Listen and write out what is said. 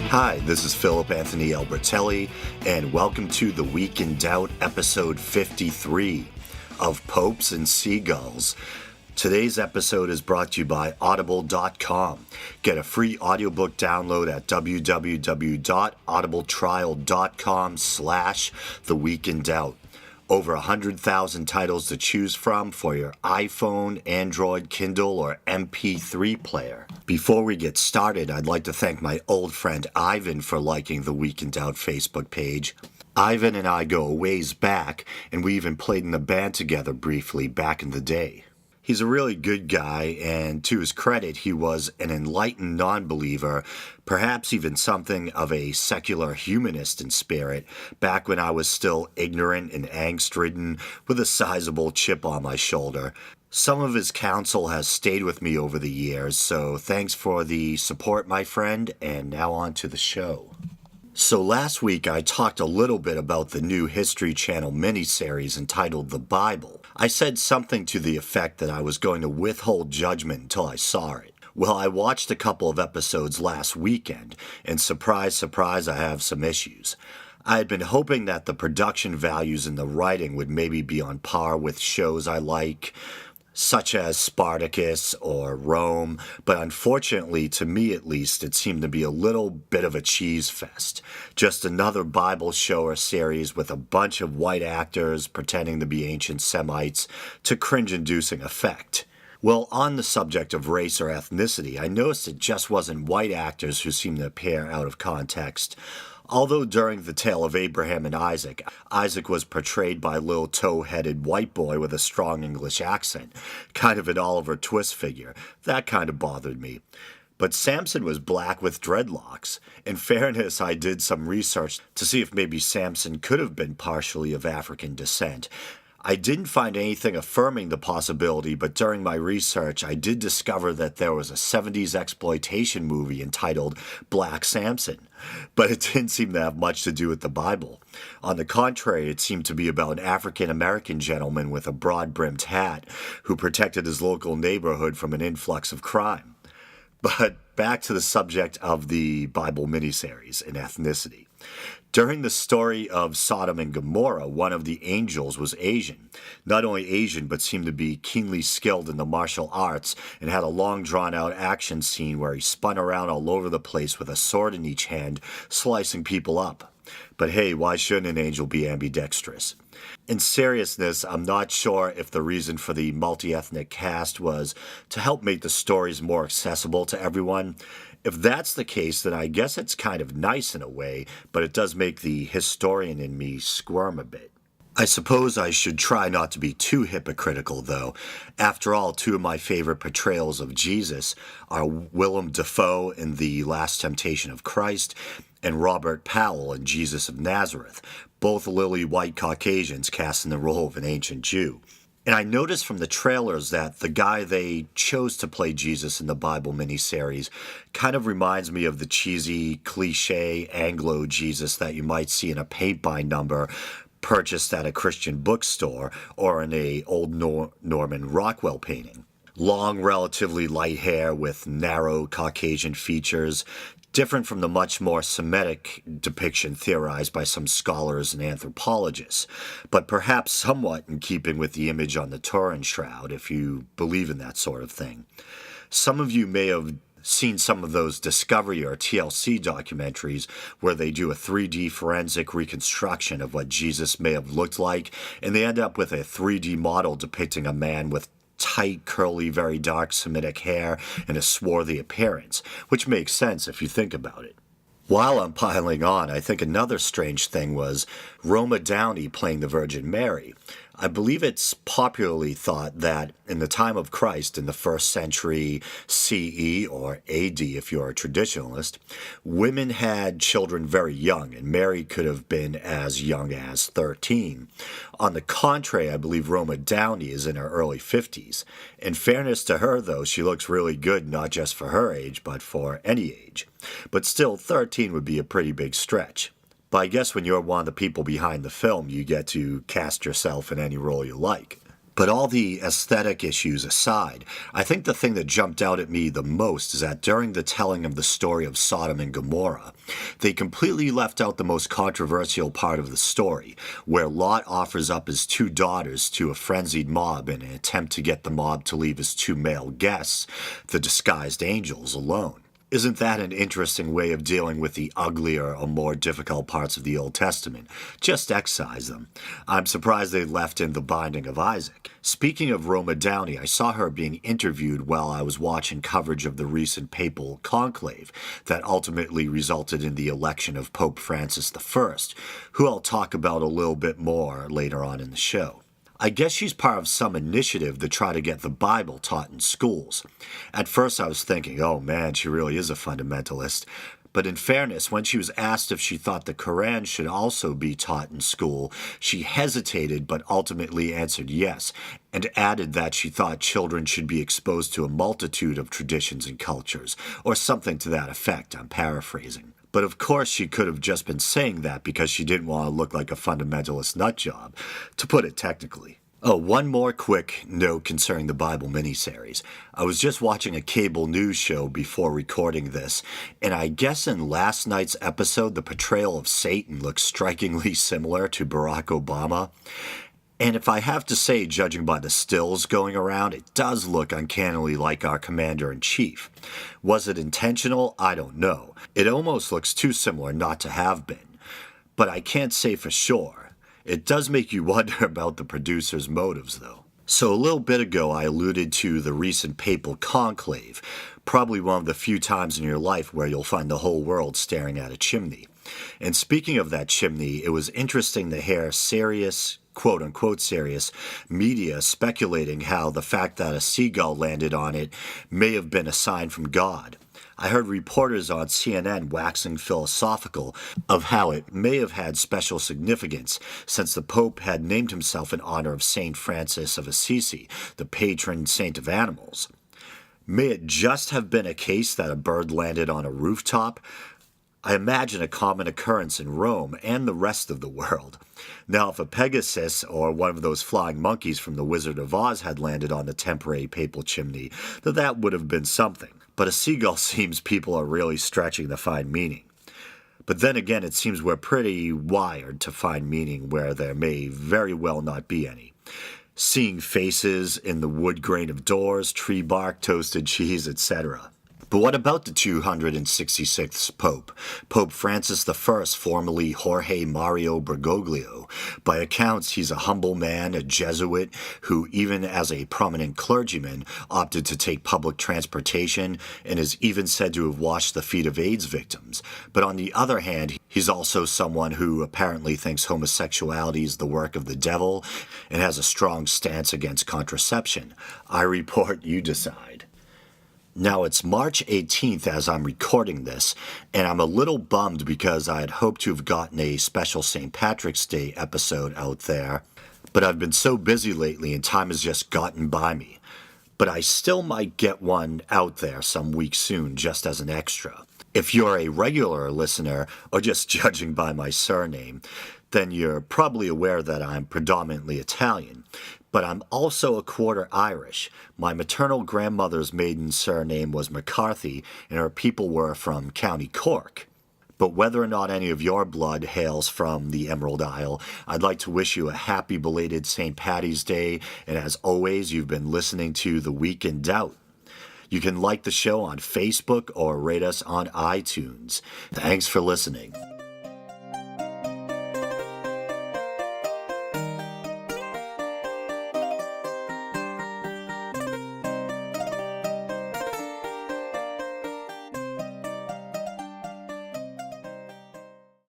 Hi, this is Philip Anthony Albertelli, and welcome to The Week in Doubt, episode 53 of Popes and Seagulls. Today's episode is brought to you by Audible.com. Get a free audiobook download at www.audibletrial.com/The Week in Doubt. Over 100,000 titles to choose from for your iPhone, Android, Kindle, or MP3 player. Before we get started, I'd like to thank my old friend Ivan for liking the Week in Doubt Facebook page. Ivan and I go a ways back, and we even played in a band together briefly back in the day. He's a really good guy, and to his credit, he was an enlightened non-believer, perhaps even something of a secular humanist in spirit, back when I was still ignorant and angst-ridden with a sizable chip on my shoulder. Some of his counsel has stayed with me over the years, so thanks for the support, my friend, and now on to the show. So last week I talked a little bit about the new History Channel miniseries entitled The Bible. I said something to the effect that I was going to withhold judgment until I saw it. Well, I watched a couple of episodes last weekend, and surprise, surprise, I have some issues. I had been hoping that the production values and the writing would maybe be on par with shows I like, such as Spartacus or Rome, but unfortunately, to me at least, it seemed to be a little bit of a cheese fest. Just another Bible show or series with a bunch of white actors pretending to be ancient Semites to cringe-inducing effect. Well, on the subject of race or ethnicity, I noticed it just wasn't white actors who seemed to appear out of context. Although during the tale of Abraham and Isaac, Isaac was portrayed by a little tow-headed white boy with a strong English accent, kind of an Oliver Twist figure. That kind of bothered me. But Samson was black with dreadlocks. In fairness, I did some research to see if maybe Samson could have been partially of African descent. I didn't find anything affirming the possibility, but during my research, I did discover that there was a 70s exploitation movie entitled Black Samson. But it didn't seem to have much to do with the Bible. On the contrary, it seemed to be about an African-American gentleman with a broad-brimmed hat who protected his local neighborhood from an influx of crime. But back to the subject of the Bible miniseries and ethnicity. During the story of Sodom and Gomorrah, one of the angels was Asian. Not only Asian, but seemed to be keenly skilled in the martial arts and had a long drawn-out action scene where he spun around all over the place with a sword in each hand, slicing people up. But hey, why shouldn't an angel be ambidextrous? In seriousness, I'm not sure if the reason for the multi-ethnic cast was to help make the stories more accessible to everyone. If that's the case, then I guess it's kind of nice in a way, but it does make the historian in me squirm a bit. I suppose I should try not to be too hypocritical, though. After all, two of my favorite portrayals of Jesus are Willem Dafoe in The Last Temptation of Christ and Robert Powell in Jesus of Nazareth, both lily-white Caucasians cast in the role of an ancient Jew. And I noticed from the trailers that the guy they chose to play Jesus in the Bible miniseries kind of reminds me of the cheesy, cliche Anglo Jesus that you might see in a paint-by number purchased at a Christian bookstore or in a old Norman Rockwell painting. Long, relatively light hair with narrow Caucasian features, different from the much more Semitic depiction theorized by some scholars and anthropologists, but perhaps somewhat in keeping with the image on the Turin Shroud, if you believe in that sort of thing. Some of you may have seen some of those Discovery or TLC documentaries where they do a 3D forensic reconstruction of what Jesus may have looked like, and they end up with a 3D model depicting a man with tight, curly, very dark Semitic hair and a swarthy appearance, which makes sense if you think about it. While I'm piling on, I think another strange thing was Roma Downey playing the Virgin Mary. I believe it's popularly thought that in the time of Christ, in the 1st century CE or AD if you're a traditionalist, women had children very young, and Mary could have been as young as 13. On the contrary, I believe Roma Downey is in her early 50s. In fairness to her, though, she looks really good not just for her age, but for any age. But still, 13 would be a pretty big stretch. But I guess when you're one of the people behind the film, you get to cast yourself in any role you like. But all the aesthetic issues aside, I think the thing that jumped out at me the most is that during the telling of the story of Sodom and Gomorrah, they completely left out the most controversial part of the story, where Lot offers up his two daughters to a frenzied mob in an attempt to get the mob to leave his two male guests, the disguised angels, alone. Isn't that an interesting way of dealing with the uglier or more difficult parts of the Old Testament? Just excise them. I'm surprised they left in the binding of Isaac. Speaking of Roma Downey, I saw her being interviewed while I was watching coverage of the recent papal conclave that ultimately resulted in the election of Pope Francis I, who I'll talk about a little bit more later on in the show. I guess she's part of some initiative to try to get the Bible taught in schools. At first I was thinking, oh man, she really is a fundamentalist. But in fairness, when she was asked if she thought the Quran should also be taught in school, she hesitated but ultimately answered yes, and added that she thought children should be exposed to a multitude of traditions and cultures, or something to that effect, I'm paraphrasing. But of course she could have just been saying that because she didn't want to look like a fundamentalist nutjob, to put it technically. Oh, one more quick note concerning the Bible miniseries. I was just watching a cable news show before recording this, and I guess in last night's episode the portrayal of Satan looks strikingly similar to Barack Obama. And if I have to say, judging by the stills going around, it does look uncannily like our commander-in-chief. Was it intentional? I don't know. It almost looks too similar not to have been. But I can't say for sure. It does make you wonder about the producer's motives, though. So a little bit ago, I alluded to the recent papal conclave, probably one of the few times in your life where you'll find the whole world staring at a chimney. And speaking of that chimney, it was interesting to hear serious, quote-unquote serious, media speculating how the fact that a seagull landed on it may have been a sign from God. I heard reporters on CNN waxing philosophical of how it may have had special significance since the Pope had named himself in honor of Saint Francis of Assisi, the patron saint of animals. May it just have been a case that a bird landed on a rooftop? I imagine a common occurrence in Rome and the rest of the world. Now, if a Pegasus or one of those flying monkeys from The Wizard of Oz had landed on the temporary papal chimney, then that would have been something. But a seagull seems people are really stretching to find meaning. But then again, it seems we're pretty wired to find meaning where there may very well not be any. Seeing faces in the wood grain of doors, tree bark, toasted cheese, etc. But what about the 266th Pope? Pope Francis I, formerly Jorge Mario Bergoglio. By accounts, he's a humble man, a Jesuit, who even as a prominent clergyman opted to take public transportation and is even said to have washed the feet of AIDS victims. But on the other hand, he's also someone who apparently thinks homosexuality is the work of the devil and has a strong stance against contraception. I report, you decide. Now, it's March 18th as I'm recording this, and I'm a little bummed because I had hoped to have gotten a special St. Patrick's Day episode out there, but I've been so busy lately and time has just gotten by me. But I still might get one out there some week soon, just as an extra. If you're a regular listener, or just judging by my surname, then you're probably aware that I'm predominantly Italian. But I'm also a quarter Irish. My maternal grandmother's maiden surname was McCarthy, and her people were from County Cork. But whether or not any of your blood hails from the Emerald Isle, I'd like to wish you a happy belated St. Paddy's Day, and as always, you've been listening to The Week in Doubt. You can like the show on Facebook or rate us on iTunes. Thanks for listening.